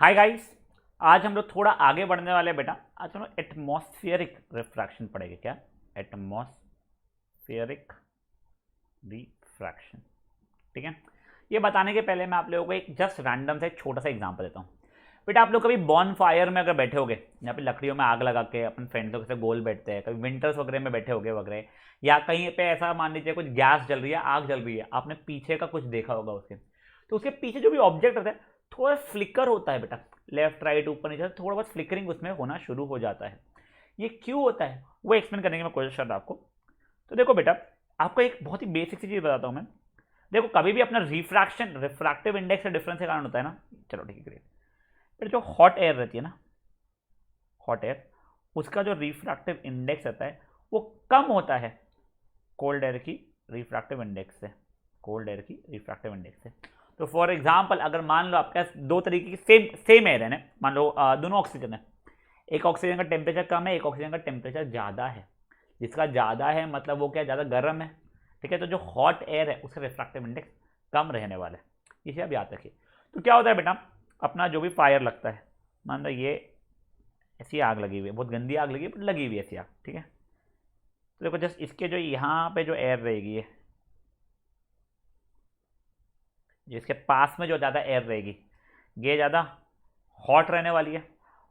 Hi guys. आज हम लोग थोड़ा आगे बढ़ने वाले हैं बेटा। आज हम लोग एटमॉस्फेरिक रिफ्रैक्शन पढ़ेंगे। क्या? Atmospheric refraction. ठीक है। ये बताने के पहले मैं आप लोगों को एक जस्ट रैंडम से एक छोटा सा एग्जांपल देता हूँ। बेटा आप लोग कभी बॉन फायर में अगर बैठे होगे, यहाँ पे लकड़ियों में आग लगा के अपन फ्रेंड्सों के साथ गोल बैठते हैं, कभी विंटर्स वगैरह में बैठे होगे वगैरह, या कहीं पे ऐसा मान लीजिए कुछ गैस जल रही है, आग जल रही है, आपने पीछे का कुछ देखा होगा उसके, तो उसके पीछे जो भी ऑब्जेक्ट रहता है थोड़ा फ्लिकर होता है बेटा। लेफ्ट राइट ऊपर नीचे थोड़ा बहुत फ्लिकरिंग उसमें होना शुरू हो जाता है। ये क्यों होता है वो एक्सप्लेन करने की मैं कोशिश कर रहा हूँ आपको। तो देखो बेटा, आपको एक बहुत ही बेसिक सी चीज बताता हूँ मैं। देखो कभी भी अपना रिफ्रैक्शन रिफ्रैक्टिव इंडेक्स का डिफरेंस के कारण होता है ना। चलो ठीक है, ग्रेट। फिर जो हॉट एयर रहती है ना, हॉट एयर, उसका जो रिफ्रैक्टिव इंडेक्स रहता है वो कम होता है कोल्ड एयर की रिफ्रैक्टिव इंडेक्स से। कोल्ड एयर की रिफ्रैक्टिव इंडेक्स से। तो फॉर एग्जांपल अगर मान लो आपके पास दो तरीके की सेम सेम एयर है, मान लो दोनों ऑक्सीजन है। एक ऑक्सीजन का टेम्परेचर कम है, एक ऑक्सीजन का टेम्परेचर ज़्यादा है। जिसका ज़्यादा है मतलब वो क्या, ज़्यादा गर्म है। ठीक है, तो जो हॉट एयर है उसका रिफ्रैक्टिव इंडेक्स कम रहने वाला है। इसे आप याद रखिए। तो क्या होता है बेटा, अपना जो भी फायर लगता है, मान लो ये ऐसी आग लगी हुई है, बहुत गंदी आग लगी है बट लगी हुई है ऐसी आग। ठीक है, तो देखो जस्ट इसके जो यहाँ पे जो एयर रहेगी है, जिसके पास में जो ज़्यादा एयर रहेगी, ये ज़्यादा हॉट रहने वाली है।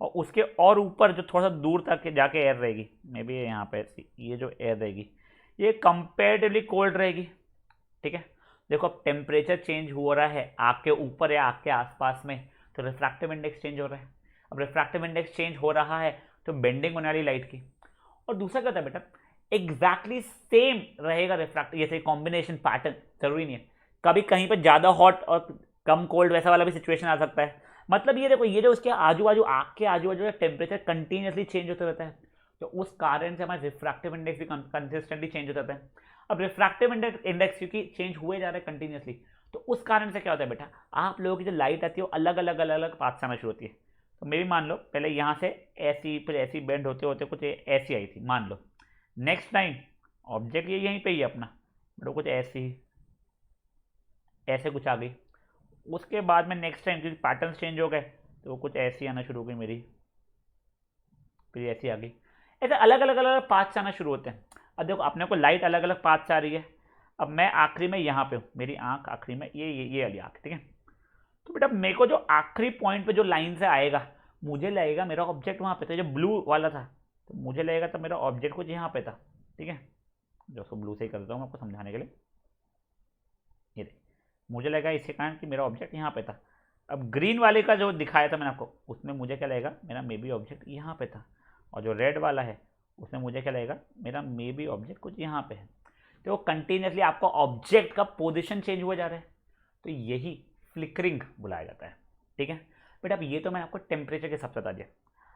और उसके और ऊपर जो थोड़ा सा दूर तक जाके एयर रहेगी, मे बी यहाँ पे ये जो एयर रहेगी ये कंपेरेटिवली कोल्ड रहेगी। ठीक है, देखो अब टेम्परेचर चेंज हो रहा है आग के ऊपर या आग के आसपास में, तो रिफ्रैक्टिव इंडेक्स चेंज हो रहा है। अब रिफ्रैक्टिव इंडेक्स चेंज हो रहा है तो बेंडिंग होने वाली लाइट की। और दूसरा क्या होता है बेटा, एग्जैक्टली सेम रहेगा रिफ्रैक्ट, जैसे कॉम्बिनेशन पैटर्न जरूरी नहीं है। कभी कहीं पर ज़्यादा हॉट और कम कोल्ड वैसा वाला भी सिचुएशन आ सकता है। मतलब ये देखो, ये जो उसके आजू बाजू आग के आजू बाजू टेम्परेचर कंटिन्यूसली चेंज होता रहता है, तो उस कारण से हमारा रिफ्रैक्टिव इंडेक्स भी कंसिस्टेंटली चेंज होता रहता है। अब रिफ्रैक्टिव इंडेक्स क्योंकि चेंज हुए जा रहे हैं कंटिन्यूसली, तो उस कारण से क्या होता है बेटा, आप लोगों की जो लाइट आती है वो अलग अलग अलग अलग पाथ से आना शुरू होती है। तो मे भी मान लो पहले यहाँ से ऐसी, फिर ऐसी बेंड होते होते कुछ ऐसी आई थी मान लो। नेक्स्ट टाइम ऑब्जेक्ट ये यहीं पे ही है अपना, बट कुछ ऐसी ऐसे कुछ आ गई। उसके बाद में नेक्स्ट टाइम क्योंकि पैटर्न चेंज हो गए तो वो कुछ ऐसी आना शुरू हो गई मेरी, फिर ऐसी आ गई। ऐसे अलग अलग अलग अलग पाथ से आना शुरू होते हैं। अब देखो अपने को लाइट अलग अलग पाथ से आ रही है। अब मैं आखिरी में यहाँ पे हूँ, मेरी आँख आखिरी में ये वाली आँख। ठीक है, तो बेटा मेरे को जो आखिरी पॉइंट पे जो लाइन से आएगा, मुझे लगेगा मेरा ऑब्जेक्ट वहाँ पे था, जो ब्लू वाला था, तो मुझे लगेगा तो मेरा ऑब्जेक्ट कुछ यहाँ पे था। ठीक है, जो उसको ब्लू से ही कर देता हूँ मैं आपको समझाने के लिए। ये देख, मुझे लगा इसी कारण कि मेरा ऑब्जेक्ट यहाँ पे था। अब ग्रीन वाले का जो दिखाया था मैंने आपको, उसमें मुझे क्या लगेगा, मेरा मे बी ऑब्जेक्ट यहाँ पे था। और जो रेड वाला है उसमें मुझे क्या लगेगा, मेरा मे बी ऑब्जेक्ट कुछ यहाँ पे है। तो वो कंटिन्यूसली आपका ऑब्जेक्ट का पोजिशन चेंज हुआ जा रहा है, तो यही फ्लिकरिंग बुलाया जाता है। ठीक है बेटा, अब ये तो मैंने आपको टेम्परेचर के हिसाब से बता दिया।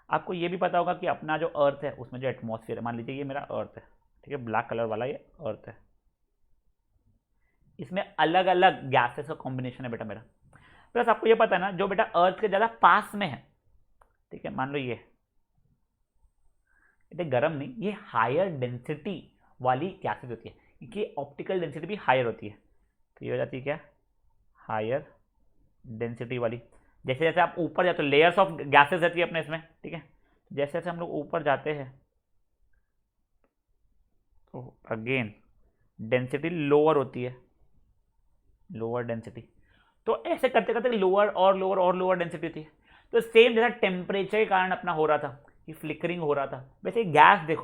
आपको ये भी पता होगा कि अपना जो अर्थ है उसमें जो एटमॉस्फेयर है, मान लीजिए ये मेरा अर्थ है। ठीक है, ब्लैक कलर वाला ये अर्थ है, इसमें अलग अलग गैसेस का कॉम्बिनेशन है बेटा मेरा। प्लस आपको ये पता है ना, जो बेटा अर्थ के ज़्यादा पास में है, ठीक है, मान लो ये गर्म नहीं, ये हायर डेंसिटी वाली गैसेस होती है, क्योंकि ऑप्टिकल डेंसिटी भी हायर होती है। तो ये हो जाती है क्या, हायर डेंसिटी वाली। जैसे जैसे आप ऊपर जाते हो, लेयर्स ऑफ गैसेस रहती है अपने इसमें। ठीक है, जैसे जैसे हम लोग ऊपर जाते हैं तो अगेन डेंसिटी लोअर होती है, लोअर डेंसिटी। तो ऐसे करते करते लोअर और लोअर और लोअर डेंसिटी होती है। तो सेम जैसा टेम्परेचर के कारण अपना हो रहा था कि फ्लिकरिंग हो रहा था, वैसे गैस देखो,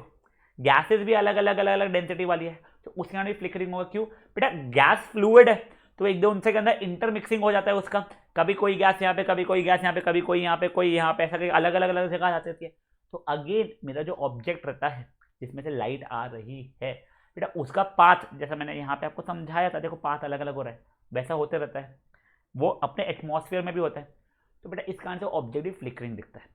गैसेस भी अलग अलग अलग अलग डेंसिटी वाली है, तो उसके कारण भी फ्लिकरिंग होगा। क्यों बेटा, गैस फ्लूइड है, तो एक दो उनसे के अंदर इंटरमिक्सिंग हो जाता है उसका। कभी कोई गैस यहाँ पे, कभी कोई गैस यहाँ पे, कभी कोई यहाँ पे, कोई यहाँ पे, ऐसा अलग अलग अलग जगह जाती है। तो अगेन मेरा जो ऑब्जेक्ट रहता है जिसमें से लाइट आ रही है बेटा, उसका पाथ जैसा मैंने यहाँ पे आपको समझाया था, देखो पाथ अलग अलग हो रहा है, वैसा होते रहता है। वो अपने एटमॉस्फेयर में भी होता है। तो बेटा इस कारण से ऑब्जेक्ट भी फ्लिकरिंग दिखता है।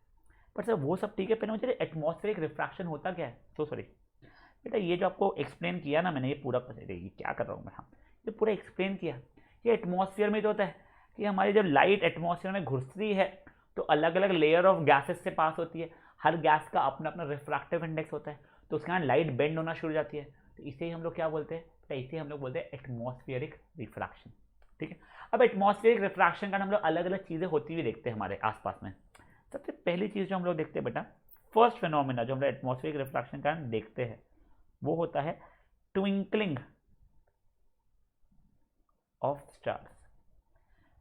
पर सर वो सब ठीक है, पहले मुझे एटमॉस्फेरिक रिफ्रैक्शन होता क्या है, तो सॉरी बेटा, ये जो आपको एक्सप्लेन किया ना मैंने, ये पूरा ये क्या कर रहा हूँ मैं, हाँ ये पूरा एक्सप्लेन किया। ये एटमॉस्फेयर में जो होता है कि हमारी जब लाइट एटमॉस्फेयर में घुसती है तो अलग अलग लेयर ऑफ गैसेस से पास होती है। हर गैस का अपना अपना रिफ्रैक्टिव इंडेक्स होता है, तो उसके कारण लाइट बेंड होना शुरू हो जाती है। तो इसे ही हम लोग क्या बोलते हैं, तो इसे हम लोग बोलते हैं एटमॉस्फेरिक रिफ्रैक्शन। ठीक है। अब एटमॉस्फेरिक रिफ्रैक्शन का हम लोग अलग अलग चीज़ें होती हुई देखते हैं हमारे आसपास में। सबसे पहली चीज़ जो हम लोग देखते हैं बेटा, फर्स्ट फिनोमिना जो हम लोग एटमॉस्फेरिक रिफ्रैक्शन का देखते हैं वो होता है ट्विंकलिंग ऑफ स्टार्स।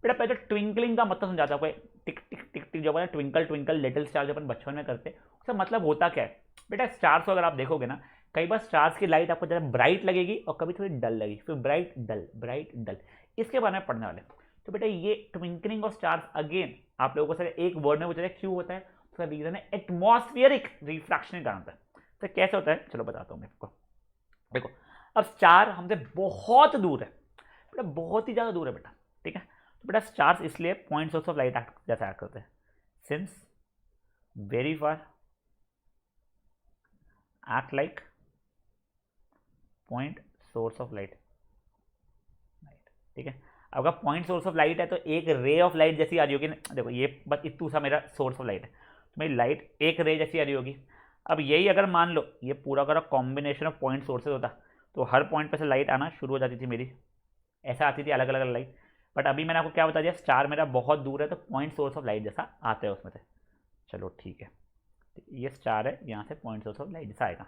बेटा पहले तो ट्विंकलिंग का मतलब समझाता हूँ। टिक टिक टिक टिक जो है ट्विंकल ट्विंकल लिटिल स्टार जो अपन बचपन में करते हैं, उसका मतलब होता क्या है बेटा। स्टार्स को अगर आप देखोगे ना, कई बार स्टार्स की लाइट आपको ज़्यादा ब्राइट लगेगी और कभी थोड़ी डल लगेगी, फिर ब्राइट डल ब्राइट डल, इसके बारे में पढ़ने वाले। तो बेटा ये ट्विंकलिंग ऑफ स्टार्स अगेन आप लोगों को सर एक वर्ड में पूछा क्यों होता है, उसका रीजन है एटमॉस्फेरिक रिफ्रैक्शन के कारण होता है। तो कैसे होता है चलो बताता हूँ मैं आपको। देखो अब स्टार हमसे बहुत दूर है बेटा, बहुत ही ज़्यादा दूर है बेटा, ठीक है। तो बेटा स्टार्स इसलिए पॉइंट सोर्स ऑफ लाइट जैसा एक्ट करते हैं, since very far act like point source of light, ठीक है। अगर पॉइंट सोर्स ऑफ लाइट है तो एक रे ऑफ लाइट जैसी आ रही होगी ना, देखो ये बस इतू सा मेरा सोर्स ऑफ लाइट है, तो मेरी लाइट एक रे जैसी आ रही होगी। अब यही अगर मान लो ये पूरा का कॉम्बिनेशन ऑफ पॉइंट सोर्सेज होता तो हर पॉइंट पे से लाइट आना शुरू हो जाती थी मेरी, ऐसा आती थी अलग अलग लाइट। बट अभी मैंने आपको क्या बता दिया, स्टार मेरा बहुत दूर है तो पॉइंट सोर्स ऑफ लाइट जैसा आता है उसमें से। चलो ठीक है, ये स्टार है, यहाँ से पॉइंट सोर्स ऑफ लाइट जैसा आएगा,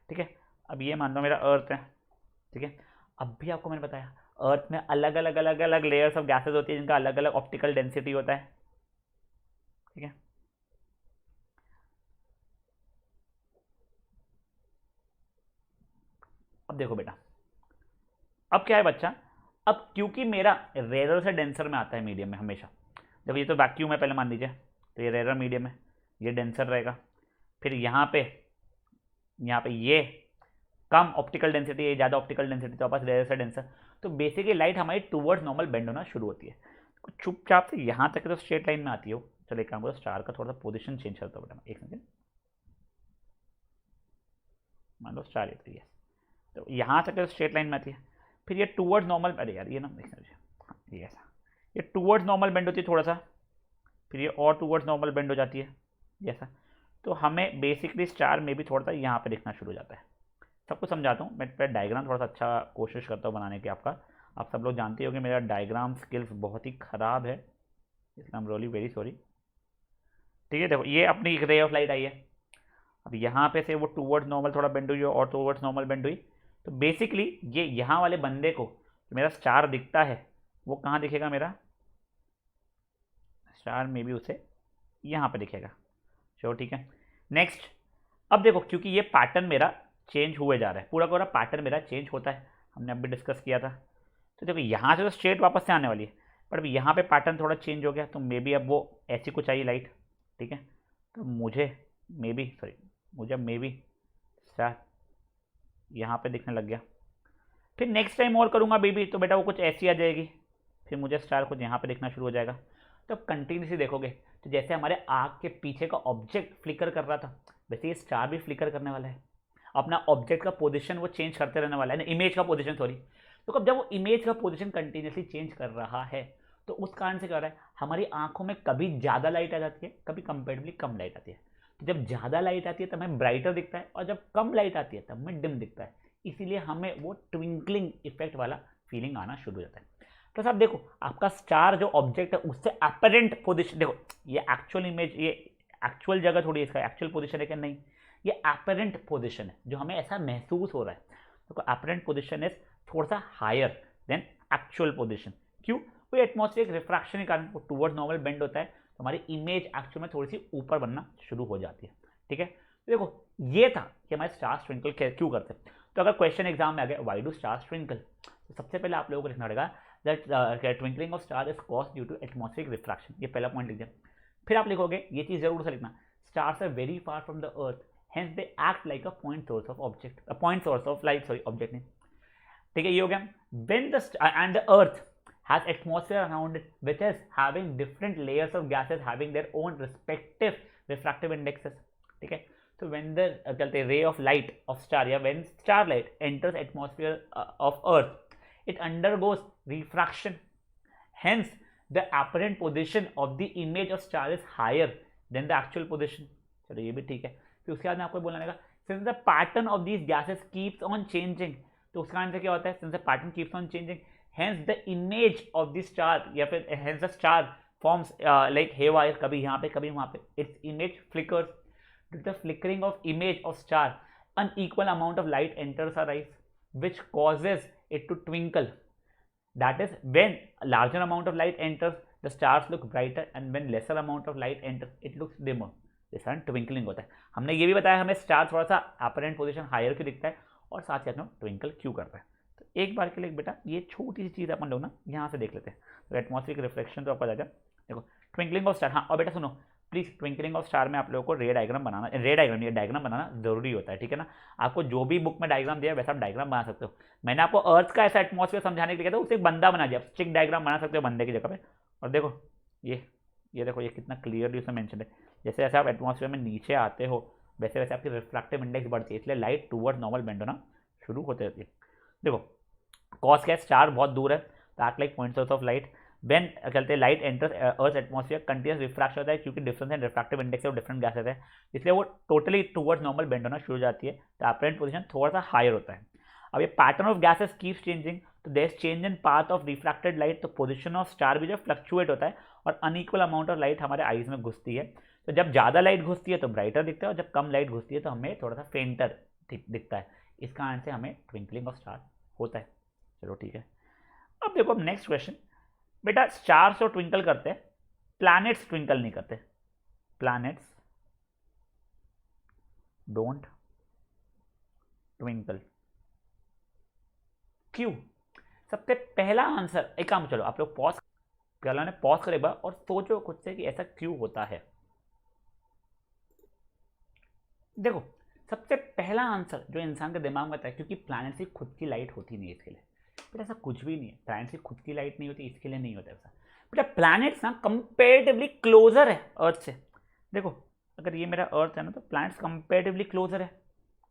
ठीक है। अब ये मान लो मेरा अर्थ है, ठीक है। अब भी आपको मैंने बताया अर्थ में अलग अलग अलग अलग लेयर्स ऑफ गैसेज होती है जिनका अलग अलग ऑप्टिकल डेंसिटी होता है, ठीक है। अब देखो बेटा, अब क्या है बच्चा, अब क्योंकि मेरा रेयर से डेंसर में आता है मीडियम में हमेशा। देखो ये तो वैक्यूम है पहले मान लीजिए, तो ये रेयर मीडियम है, ये डेंसर रहेगा। फिर यहाँ पे ये कम ऑप्टिकल डेंसिटी, ये ज़्यादा ऑप्टिकल डेंसिटी, तो वापस रेयर से डेंसर। तो बेसिकली लाइट हमारी टूवर्ड्स नॉर्मल बेंड होना शुरू होती है, चुपचाप से यहाँ तक तो स्ट्रेट लाइन में आती हो। चलो एक काम करो, स्टार का थोड़ा सा पोजीशन चेंज करता हूँ बेटा, एक सेकंड। मान लो स्टार ये है, तो यहाँ तक तो स्ट्रेट लाइन में आती है, फिर ये टूवर्ड्स नॉर्मल, अरे यार ये ना ये ऐसा, ये टूवर्ड्स नॉर्मल बेंड होती है थोड़ा सा, फिर ये और टूवर्ड्स नॉर्मल बेंड हो जाती है जैसा। तो हमें बेसिकली स्टार में भी थोड़ा सा यहाँ पे दिखना शुरू हो जाता है। सब कुछ समझाता हूँ मैं, पहले डायग्राम थोड़ा सा अच्छा कोशिश करता हूँ बनाने की आपका। आप सब लोग जानते हो कि मेरा डायग्राम स्किल्स बहुत ही ख़राब है, इसलिए I am really very sorry, ठीक है। देखो ये अपनी एक रे ऑफ लाइट आई है, अब यहाँ पे से वो टूवर्ड्स नॉर्मल थोड़ा बेंड हुई और टूवर्ड्स नॉर्मल बेंड हुई। तो बेसिकली ये यहाँ वाले बंदे को मेरा स्टार दिखता है, वो कहाँ दिखेगा, मेरा स्टार में भी उसे यहाँ पे दिखेगा। चलो ठीक है, नेक्स्ट। अब देखो क्योंकि ये पैटर्न मेरा चेंज हुए जा रहा है, पूरा पूरा पैटर्न मेरा चेंज होता है, हमने अभी डिस्कस किया था। तो देखो यहाँ से तो स्ट्रेट वापस से आने वाली है, पर अभी यहाँ पे पैटर्न थोड़ा चेंज हो गया, तो मे बी अब वो ऐसी कुछ आई लाइट, ठीक है। तो मुझे मे बी स्टार यहाँ पे दिखने लग गया। फिर नेक्स्ट टाइम और करूँगा बेबी, तो बेटा वो कुछ ऐसी आ जाएगी, फिर मुझे स्टार कुछ यहाँ पे दिखना शुरू हो जाएगा। तो कंटिन्यूसली देखोगे तो जैसे हमारे आँख के पीछे का ऑब्जेक्ट फ्लिकर कर रहा था, वैसे ये स्टार भी फ्लिकर करने वाला है, अपना ऑब्जेक्ट का पोजीशन वो चेंज करते रहने वाला है ना, इमेज का पोजीशन सॉरी। तो कब जब वो इमेज का पोजीशन कंटिन्यूसली चेंज कर रहा है, तो उस कारण से क्या हो रहा है, हमारी आंखों में कभी ज़्यादा लाइट आ जाती है, कभी कंपेरेटिवली कम लाइट आती है। तो जब ज़्यादा लाइट आती है तब हमें ब्राइटर दिखता है, और जब कम लाइट आती है तब हमें डिम दिखता है, इसीलिए हमें वो ट्विंकलिंग इफेक्ट वाला फीलिंग आना शुरू हो जाता है। तो साहब देखो आपका स्टार जो ऑब्जेक्ट है उससे अपरेंट पोजिशन, देखो ये एक्चुअल इमेज, ये एक्चुअल जगह थोड़ी इसका एक्चुअल पोजिशन है क्या, नहीं, ये अपरेंट पोजिशन है जो हमें ऐसा महसूस हो रहा है। तो अपरेंट पोजिशन इज थोड़ा सा हायर देन एक्चुअल पोजिशन। क्यों, कोई एटमॉस्फेरिक रिफ्रैक्शन के कारण वो टूवर्ड नॉर्मल बेंड होता है, तो हमारी इमेज एक्चुअल में थोड़ी सी ऊपर बनना शुरू हो जाती है, ठीक है। तो देखो ये था कि हमारे स्टार्स ट्विंकल क्यों करते हैं। तो अगर क्वेश्चन एग्जाम में आ गया व्हाई डू स्टार्स ट्विंकल, तो सबसे पहले आप लोगों को लिखना पड़ेगा that twinkling of star is caused due to atmospheric refraction, ये पहला पॉइंट लिख दिया। फिर आप लिखोगे ये चीज़ जरूर से लिखना, stars are very far from the earth, hence they act like a point source of object, a point source of light, sorry object नहीं, ठीक है। ये हो गया। when the and the earth has atmosphere around it which is having different layers of gases having their own respective refractive indexes, ठीक है। तो when the चलते ray of light of star या when starlight enters atmosphere of earth it undergoes refraction, hence the apparent position of the image of star is higher than the actual position। चलो ये भी ठीक है। फिर उसके बाद में आपको बोलने लगा since the pattern of these gases keeps on changing, तो उस कारण से क्या होता है, since the pattern keeps on changing hence the image of this star या फिर hence the star forms like haywire, कभी यहाँ पे कभी वहाँ पे, its image flickers. Due to the flickering of image of star, unequal amount of light enters our eyes, which causes it to twinkle. That is, when a larger amount of light enters, the stars look brighter, and when lesser amount of light enters, it looks dimmer. जिस कारण twinkling होता है. हमने ये भी बताया हमें star थोड़ा सा अपरेंट पोजीशन हायर क्यों दिखता है और साथ ही साथ ट्विंकल क्यों करता है. तो एक बार के लिए बेटा ये छोटी सी चीज़ अपन लोग ना यहाँ से देख लेते हैं. तो एटमॉस्फेरिक रिफ्लेक्शन तो आपको आ जाएगा. देखो ट्विंकलिंग ऑफ स्टार. हाँ और बेटा सुनो प्लीज़, ट्विंकलिंग ऑफ स्टार में आप लोगों को रे डायग्राम बनाना, रे डायग्राम ये डायग्राम बनाना जरूरी होता है. ठीक है ना. आपको जो भी बुक में डायग्राम दिया वैसा आप डायग्राम बना सकते हो. मैंने आपको अर्थ का ऐसा एटमॉस्फेयर समझाने के लिए कहता हूँ, उसे एक बंदा बना दिया. स्टिक डायग्राम बना सकते हो बंदे की जगह पे. और देखो ये देखो ये कितना क्लियरली उसमें मेंशन है. जैसे जैसे आप एटमॉस्फेयर में नीचे आते हो वैसे वैसे आपकी रिफ्रैक्टिव इंडेक्स बढ़ती है, इसलिए लाइट टूवर्ड नॉर्मल बेंड होना शुरू होते रहती है. देखो कॉस क्या, स्टार बहुत दूर है, act like point source of light. When कहते हैं light enters earth atmosphere continuous refraction होता है, क्योंकि डिफरेंस एंड रिफ्रैक्टिव इंडेक्स है वो डिफरेंट गैसेस है, इसलिए वो टोटली टूवर्ड्स नॉर्मल बेंड होना शुरू हो जाती है. तो अपरेंट पोजीशन थोड़ा सा हायर होता है. अब ये pattern of gases keeps changing, तो there is change in path of refracted light. तो पोजीशन ऑफ स्टार भी जो फ्लक्चुएट होता है और अनइक्वल अमाउंट ऑफ लाइट हमारे आईज में घुसती है. तो जब ज़्यादा लाइट घुसती है तो ब्राइटर दिखता है, और जब कम लाइट घुसती है तो हमें थोड़ा सा फेंटर दिखता है. इस कारण से हमें ट्विंकलिंग ऑफ स्टार होता है. चलो ठीक है. अब देखो अब नेक्स्ट क्वेश्चन. बेटा स्टार्स तो ट्विंकल करते हैं, प्लैनेट्स ट्विंकल नहीं करते. Planets don't twinkle. क्यों? सबसे पहला आंसर, एक काम चलो आप लोग पॉज करे एक बार और सोचो खुद से कि ऐसा क्यों होता है. देखो सबसे पहला आंसर जो इंसान के दिमाग में आता है, क्योंकि प्लैनेट्स की खुद की लाइट होती नहीं है इसके लिए. बट ऐसा कुछ भी नहीं है, प्लैनेट्स की खुद की लाइट नहीं होती इसके लिए नहीं होता ऐसा. बेटा प्लैनेट्स ना कंपेरेटिवली क्लोजर है अर्थ से. देखो अगर ये मेरा अर्थ है ना तो प्लैनेट्स कंपेरेटिवली क्लोजर है.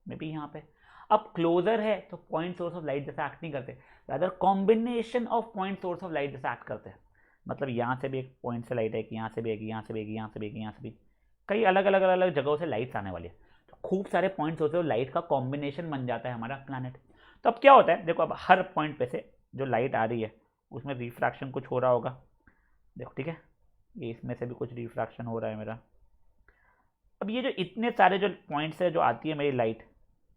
मे बी यहाँ पे अब क्लोजर है तो पॉइंट सोर्स ऑफ लाइट जैसा एक्ट नहीं करते, rather combination of point source of light जैसा एक्ट करते हैं. मतलब यहाँ से भी एक पॉइंट से लाइट है कि यहाँ से भी एक, यहाँ से भी एक, यहाँ से भी एक, यहाँ से भी कई अलग अलग अलग अलग जगहों से लाइट्स आने वाली है. तो खूब सारे पॉइंट्स होते हैं, लाइट का कॉम्बिनेशन बन जाता है हमारा प्लैनेट. तो अब क्या होता है, देखो अब हर पॉइंट पे से जो लाइट आ रही है उसमें रिफ्रैक्शन कुछ हो रहा होगा. देखो ठीक है, ये इसमें से भी कुछ रिफ्रैक्शन हो रहा है मेरा. अब ये जो इतने सारे जो पॉइंट्स है जो आती है मेरी लाइट,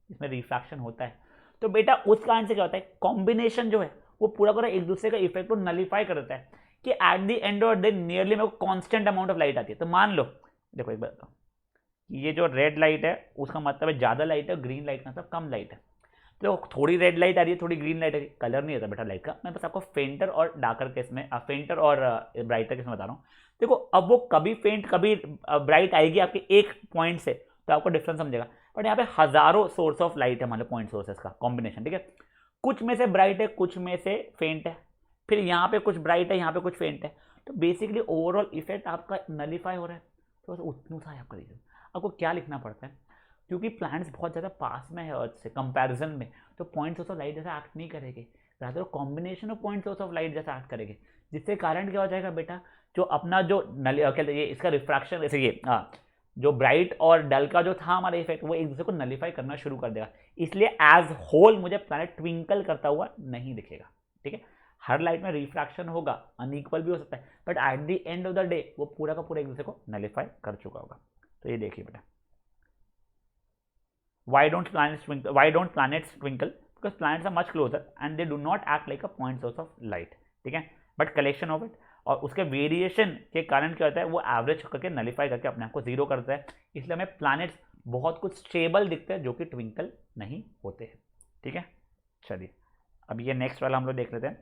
इसमें रिफ्रैक्शन होता है. तो बेटा उस कारण से क्या होता है, कॉम्बिनेशन जो है वो पूरा पूरा एक दूसरे का इफेक्ट को नलीफाई कर देता है कि at the end of the nearly मेरे को कांस्टेंट अमाउंट ऑफ लाइट आती है. तो मान लो देखो एक बार, ये जो रेड लाइट है उसका मतलब है ज़्यादा लाइट है, ग्रीन लाइट का मतलब कम लाइट है. तो थोड़ी रेड लाइट आ रही है, थोड़ी ग्रीन लाइट आ रही है, कलर नहीं होता बेटा लाइट का. मैं बस आपको फेंटर और डार्कर केस में, फेंटर और ब्राइटर केस में बता रहा हूँ. देखो अब वो कभी फेंट कभी ब्राइट आएगी आपके एक पॉइंट से, तो आपको डिफरेंस समझेगा. बट यहाँ पे हजारों सोर्स ऑफ लाइट है, मान लो पॉइंट सोर्सेस का कॉम्बिनेशन. ठीक है, कुछ में से ब्राइट है, कुछ में से फेंट है, फिर यहाँ पे कुछ ब्राइट है, यहाँ पे कुछ फेंट है. तो बेसिकली ओवरऑल इफेक्ट आपका नलीफाई हो रहा है. तो उतना सा आपका रीजन. आपको क्या लिखना पड़ता है, क्योंकि प्लैनेट्स बहुत ज़्यादा पास में है अर्थ से कंपैरिजन में, तो पॉइंट सोर्स ऑफ लाइट जैसा एक्ट नहीं करेंगे, rather combination of point source of light जैसा एक्ट करेंगे. जिससे कारण क्या हो जाएगा बेटा, जो अपना जो कहते हैं इसका रिफ्रैक्शन, जैसे ये जो ब्राइट और डल का जो था हमारा इफेक्ट, वो एक दूसरे को नलीफाई करना शुरू कर देगा. इसलिए एज होल मुझे प्लैनेट ट्विंकल करता हुआ नहीं दिखेगा. ठीक है, हर लाइट में रिफ्रैक्शन होगा, अनइक्वल भी हो सकता है, but at the end of the day वो पूरा का पूरा एक दूसरे को नलीफाई कर चुका होगा. तो ये देखिए बेटा, why don't planets twinkle? Because planets are much closer and they do not act like a point source of light. ठीक है, बट कलेक्शन ऑफ इट और उसके वेरिएशन के कारण क्या होता है, वो एवरेज करके नलीफाई करके अपने आप को जीरो करता है. इसलिए हमें प्लैनेट्स बहुत कुछ स्टेबल दिखते हैं जो कि ट्विंकल नहीं होते हैं. ठीक है, चलिए अब ये नेक्स्ट वाला हम लोग देख लेते हैं.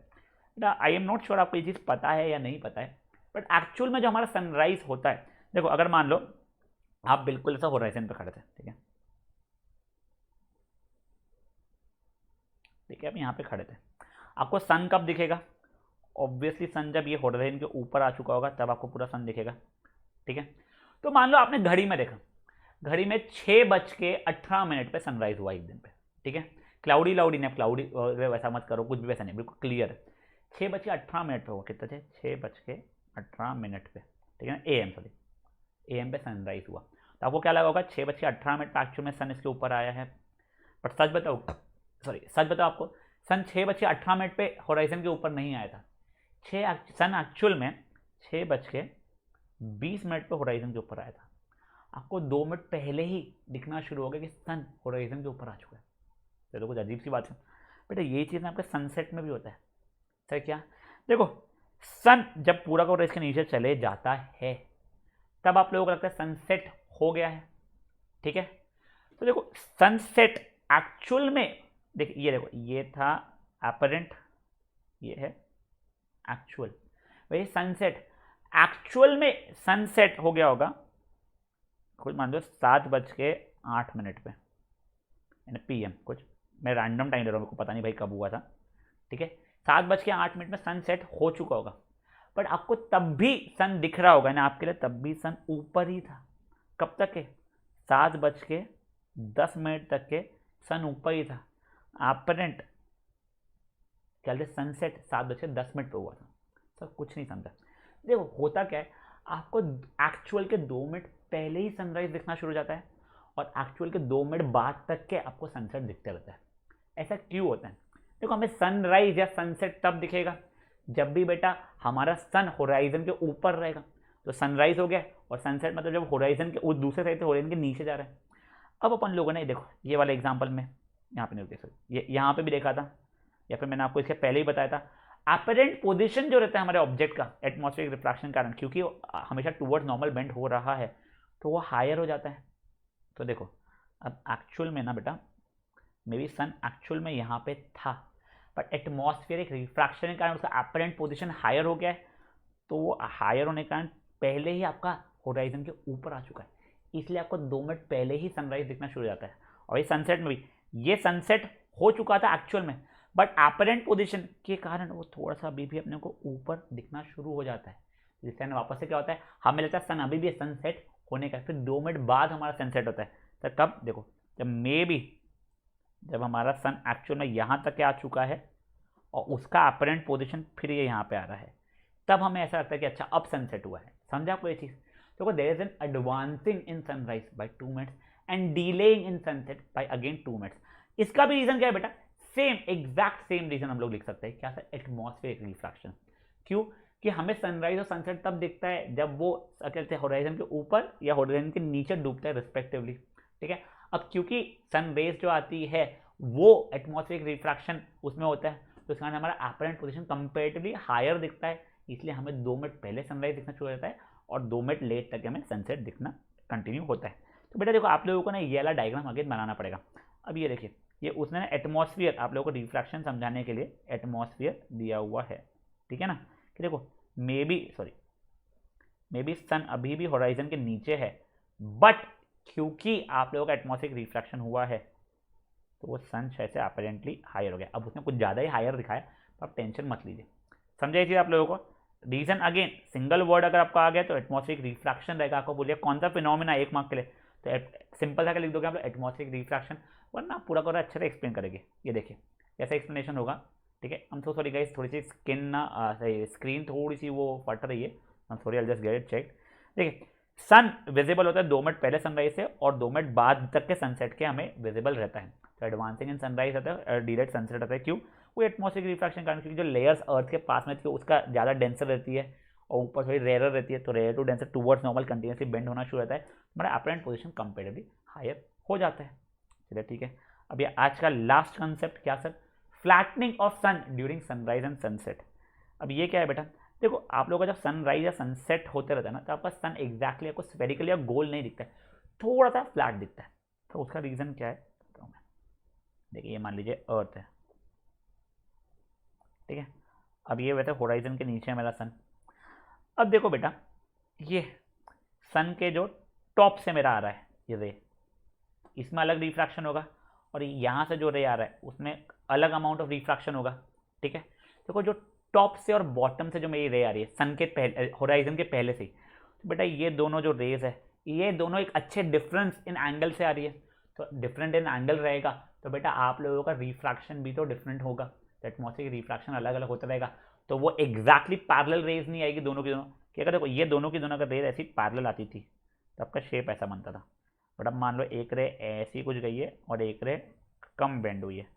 बेटा आई एम नॉट श्योर आपको ये चीज़ पता है या नहीं पता है, बट एक्चुअल में जो हमारा सनराइज होता है, देखो अगर मान लो आप बिल्कुल ऐसा होराइजन पे खड़े थे. ठीक है, देखिए आप यहाँ पे खड़े थे, आपको सन कब दिखेगा, ऑब्वियसली सन जब ये होराइजन के ऊपर आ चुका होगा तब आपको पूरा सन दिखेगा. ठीक है, तो मान लो आपने घड़ी में देखा, घड़ी में 6:18 पे सनराइज हुआ एक दिन पे. ठीक है, क्लाउडी ने क्लाउडी वैसा मत करो, कुछ भी वैसा नहीं, बिल्कुल क्लियर है. 6:18 पे हुआ, कितना थे 6:18 पे. ठीक है ना, AM सॉरी AM पे सनराइज हुआ. तो आपको क्या लगा होगा, 6:18 पे एक्चुअल में सन इसके ऊपर आया है. बट सच बताओ आपको, सन 6:18 पे होराइजन के ऊपर नहीं आया था। सन एक्चुअल में 6:20 पे होराइजन के ऊपर आया था। आपको 2 मिनट पहले ही दिखना शुरू हो गया कि सन होराइजन के ऊपर आ चुका है। चलो कुछ अजीब सी बात है बेटा, ये चीज़ आपके सनसेट में भी होता है। सर क्या? देखो सन जब पूरा का पूरा इसके नीचे चले जाता है तब आप लोगों को लगता है सनसेट हो गया है, ठीक है। तो देखो सनसेट एक्चुअल में देखिए, ये देखो ये था अपरेंट, ये है एक्चुअल। वही सनसेट एक्चुअल में सनसेट हो गया होगा कुछ मान लो 7:08 पे, यानी PM कुछ, मैं रैंडम टाइम ले रहा हूँ, मेरे को पता नहीं भाई कब हुआ था, ठीक है। 7:08 में सनसेट हो चुका होगा, बट आपको तब भी सन दिख रहा होगा ना, आपके लिए तब भी सन ऊपर ही था। कब तक के? 7:10 तक के सन ऊपर ही था। अपरेंट क्या सनसेट 7:10 पे हुआ था। सर कुछ नहीं समझा। देखो होता क्या है, आपको एक्चुअल के 2 मिनट पहले ही सनराइज दिखना शुरू हो जाता है और एक्चुअल के 2 मिनट बाद तक के आपको सनसेट दिखते रहता है। ऐसा क्यों होता है? देखो हमें सनराइज या सनसेट तब दिखेगा जब भी बेटा हमारा सन होराइजन के ऊपर रहेगा, तो सनराइज हो गया, और सनसेट मतलब जब होराइजन के उस दूसरे साइड से होराइजन के नीचे जा रहा है। अब अपन लोगों ने देखो ये वाले एग्जाम्पल में यहाँ पे नहीं देख सकते, ये यहाँ पे भी देखा था, या फिर मैंने आपको इसके पहले ही बताया था, अपरेंट पोजीशन जो रहता है हमारे ऑब्जेक्ट का एटमॉस्फेरिक रिफ्रैक्शन के कारण, क्योंकि हमेशा टुवर्ड्स नॉर्मल बेंड हो रहा है तो वो हायर हो जाता है। तो देखो अब एक्चुअल में ना बेटा, मे बी सन एक्चुअल में यहाँ पे था, बट एटमॉस्फेरिक रिफ्रैक्शन के कारण उसका अपरेंट पोजीशन हायर हो गया है, तो वो हायर होने के कारण पहले ही आपका होराइजन के ऊपर आ चुका है, इसलिए आपको 2 मिनट पहले ही सनराइज दिखना शुरू हो जाता है। और ये सनसेट में भी, ये सनसेट हो चुका था एक्चुअल में, बट अपरेंट पोजीशन के कारण वो थोड़ा सा अभी भी अपने को ऊपर दिखना शुरू हो जाता है। जिससे वापस से क्या होता है, हमें लगता है सन अभी भी सनसेट होने का, फिर 2 मिनट बाद हमारा सनसेट होता है। तो कब? देखो जब मे बी जब हमारा सन एक्चुअल में यहाँ तक आ चुका है और उसका अपरेंट पोजीशन फिर ये यहाँ पे आ रहा है, तब हमें ऐसा लगता है कि अच्छा अब सनसेट हुआ है। समझा आपको ये चीज़? देखो there is an advancing in sunrise by 2 minutes and delaying in sunset by again 2 minutes. इसका भी रीजन क्या है बेटा? सेम एग्जैक्ट सेम रीजन हम लोग लिख सकते हैं। क्या सर? Atmospheric refraction. क्यों? कि हमें सनराइज और सनसेट तब दिखता है जब वो कहते हैं होराइजन के ऊपर या होराइजन के नीचे डूबता है रिस्पेक्टिवली, ठीक है। अब क्योंकि सन रेज जो आती है वो एटमॉस्फेरिक रिफ्रैक्शन उसमें होता है, तो इस कारण हमारा अपरेंट पोजीशन कंपेरेटिवली हायर दिखता है, इसलिए हमें 2 मिनट पहले सनराइज दिखना शुरू हो जाता है और 2 मिनट लेट तक हमें सनसेट दिखना कंटिन्यू होता है। तो बेटा देखो आप लोगों को ना ये वाला डायग्राम अगेन बनाना पड़ेगा। अब ये देखिए, ये उसने एटमॉस्फेयर आप लोगों को रिफ्रैक्शन समझाने के लिए एटमॉस्फेयर दिया हुआ है, ठीक है ना। कि देखो मे बी सन अभी भी होराइजन के नीचे है, बट क्योंकि आप लोगों का एटमॉस्फेरिक रिफ्रैक्शन हुआ है तो वो सन शायद से अपेरेंटली हायर हो गया। अब उसने कुछ ज़्यादा ही हायर दिखाया, तो आप टेंशन मत लीजिए। समझा ये चीज़ आप लोगों को? रीजन अगेन सिंगल वर्ड अगर आपको आ गया तो एटमॉस्फेरिक रिफ्रैक्शन रहेगा। आपको बोलिए कौन सा फिनोमेना 1 मार्क के लिए, तो सिंपल था कि लिख दोगे आप लोग एटमॉस्फेरिक रिफ्रैक्शन, वरना पूरा पूरा अच्छे से एक्सप्लेन करेंगे। ये देखिए कैसा एक्सप्लेनेशन होगा, ठीक है। हम तो सॉरी गाइस, थोड़ी सी स्किन ना स्क्रीन थोड़ी सी वो फट रही है, हम sorry, I just get it check. देखिए सन विजिबल होता है 2 मिनट पहले सनराइज से और 2 मिनट बाद तक के सनसेट के हमें विजिबल रहता है। तो एडवांसिंग इन सनराइज आता है, डिलेड सनसेट आता है। क्यों? वो एटमॉस्फेरिक रिफ्रैक्शन कारण, क्योंकि जो लेयर्स अर्थ के पास में थी उसका ज़्यादा डेंसर रहती है और ऊपर थोड़ी रेयर रहती है, तो rare to denser towards normal continuously bend होना शुरू होता है, हमारा अपरेंट पोजीशन कंपेरेटिवली हायर हो जाता है। चलिए ठीक है। अब ये आज का लास्ट कंसेप्ट क्या sir? Flattening of sun during sunrise and sunset. अब ये क्या है बेटा? देखो आप लोगों का जब सनराइज या सनसेट होते रहता है ना, तो आपका सन एग्जैक्टली आपको स्फेरिकल या गोल नहीं दिखता है, थोड़ा सा फ्लैट दिखता है। तो उसका रीज़न क्या है बताऊँ मैं। देखिए ये मान लीजिए अर्थ है, ठीक है। अब ये वैसे होराइजन के नीचे है मेरा सन। अब देखो बेटा, ये सन के जो टॉप से मेरा आ रहा है ये रे, इसमें अलग रिफ्रैक्शन होगा, और यहाँ से जो रे आ रहा है उसमें अलग अमाउंट ऑफ रिफ्रैक्शन होगा, ठीक है। देखो जो टॉप से और बॉटम से जो मेरी रे आ रही है सन के पहले, होराइजन के पहले से, तो बेटा ये दोनों जो रेज है ये दोनों एक अच्छे डिफरेंस इन एंगल से आ रही है, तो डिफरेंट इन एंगल रहेगा, तो बेटा आप लोगों का रिफ्रैक्शन भी तो डिफरेंट होगा। तो एटमॉस्फेरिक रिफ्रैक्शन अलग अलग होता रहेगा, तो वो एग्जैक्टली पैरेलल रेज नहीं आएगी दोनों की दोनों। क्या देखो ये दोनों की दोनों का रेज ऐसी पैरेलल आती थी तो आपका शेप ऐसा बनता था, बट अब मान लो एक रे ऐसी कुछ गई है और एक रे कम बेंड हुई है,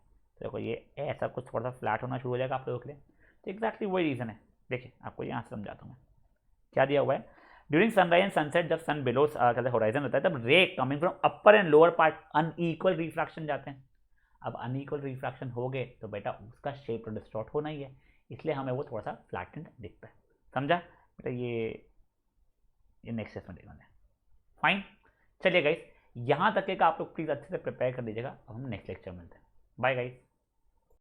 तो देखो ये ऐसा कुछ थोड़ा सा फ्लैट होना शुरू हो जाएगा आप लोगों के लिए। तो एग्जैक्टली वही रीज़न है। देखिए आपको यहाँ से समझाता हूँ मैं, क्या दिया हुआ है। ड्यूरिंग सनराइज एंड सनसेट, जब सन बिलो होराइजन होता है, तब ray coming from upper and lower part unequal refraction जाते हैं। अब अनइक्वल रिफ्रैक्शन हो गए तो बेटा उसका शेप तो डिस्टॉर्ट होना ही है, इसलिए हमें वो थोड़ा सा फ्लैटेंड दिखता है। समझा बेटा? ये नेक्स्ट सेशन में देखना है। फाइन, चलिए गाइस, यहाँ तक के का आप लोग प्लीज़ अच्छे से प्रिपेयर कर लीजिएगा। अब हम नेक्स्ट लेक्चर में मिलते हैं। Bye guys.